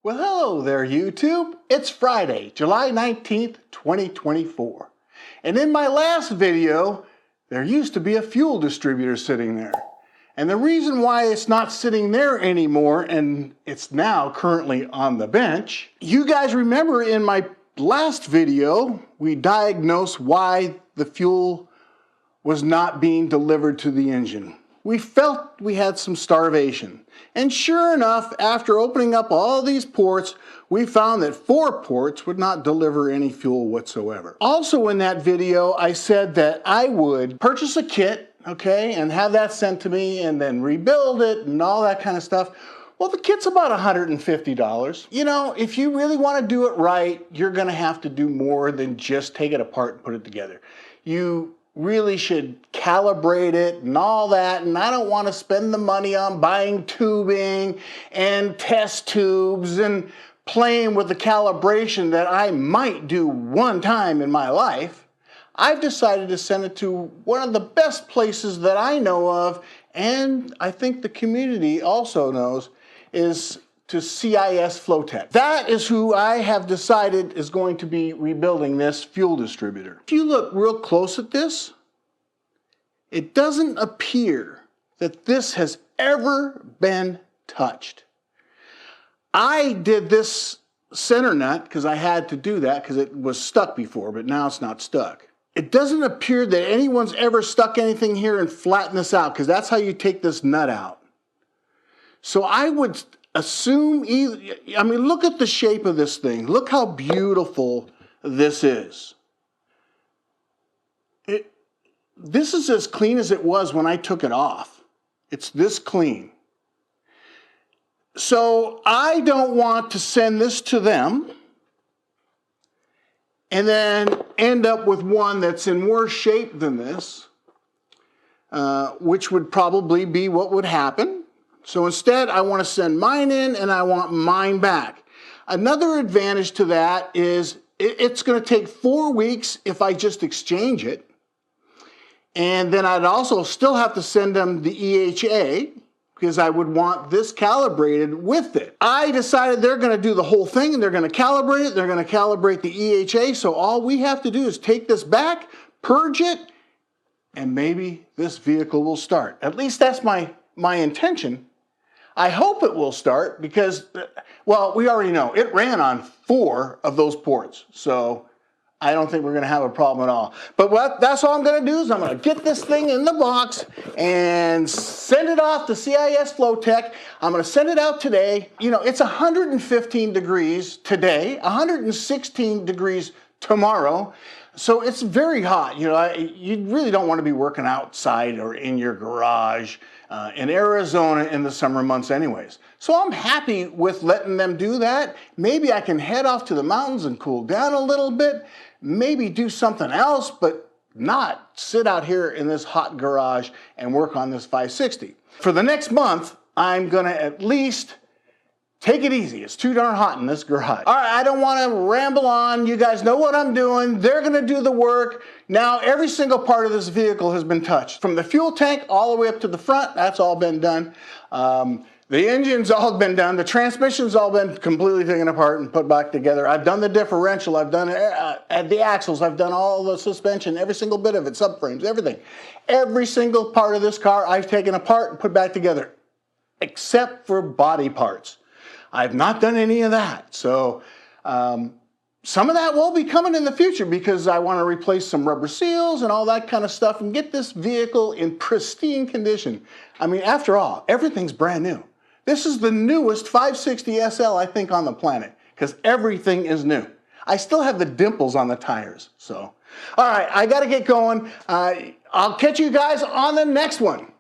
Well, hello there, YouTube. It's Friday, July 19th, 2024. And in my last video, there used to be a fuel distributor sitting there. And the reason why it's not sitting there anymore, and it's now currently on the bench, you guys remember in my last video, we diagnosed why the fuel was not being delivered to the engine. We felt we had some starvation. And sure enough, after opening up all these ports, we found that 4 ports would not deliver any fuel whatsoever. Also in that video, I said that I would purchase a kit, okay, and have that sent to me and then rebuild it and all that kind of stuff. Well, the kit's about $150. You know, if you really want to do it right, you're going to have to do more than just take it apart and put it together. You really should calibrate it and all that, and I don't want to spend the money on buying tubing and test tubes and playing with the calibration that I might do one time in my life. I've decided to send it to one of the best places that I know of, and I think the community also knows, is to CIS Flowtech. That is who I have decided is going to be rebuilding this fuel distributor. If you look real close at this, it doesn't appear that this has ever been touched. I did this center nut because I had to do that because it was stuck before, but now it's not stuck. It doesn't appear that anyone's ever stuck anything here and flattened this out, because that's how you take this nut out. So I would assume, I mean, look at the shape of this thing. Look how beautiful this is. This is as clean as it was when I took it off. It's this clean. So I don't want to send this to them and then end up with one that's in worse shape than this, which would probably be what would happen. So instead, I want to send mine in and I want mine back. Another advantage to that is it's going to take 4 weeks if I just exchange it. And then I'd also still have to send them the EHA because I would want this calibrated with it. I decided they're going to do the whole thing and they're going to calibrate it. They're going to calibrate the EHA. So all we have to do is take this back, purge it, and maybe this vehicle will start. At least that's my intention. I hope it will start because, well, we already know it ran on 4 of those ports. So I don't think we're going to have a problem at all. But that's all I'm going to do is I'm going to get this thing in the box and send it off to CIS Flowtech. I'm going to send it out today. You know, it's 115 degrees today, 116 degrees tomorrow. So it's very hot. You know, you really don't want to be working outside or in your garage in Arizona in the summer months anyways. So I'm happy with letting them do that. Maybe I can head off to the mountains and cool down a little bit. Maybe do something else, but not sit out here in this hot garage and work on this 560. For the next month, I'm going to at least take it easy. It's too darn hot in this garage. All right, I don't want to ramble on. You guys know what I'm doing. They're going to do the work. Now, every single part of this vehicle has been touched. From the fuel tank all the way up to the front, that's all been done. The engine's all been done. The transmission's all been completely taken apart and put back together. I've done the differential. I've done the axles. I've done all the suspension, every single bit of it, subframes, everything. Every single part of this car I've taken apart and put back together, except for body parts. I've not done any of that. So some of that will be coming in the future because I want to replace some rubber seals and all that kind of stuff and get this vehicle in pristine condition. I mean, after all, everything's brand new. This is the newest 560 SL, I think, on the planet because everything is new. I still have the dimples on the tires. So, all right, I got to get going. I'll catch you guys on the next one.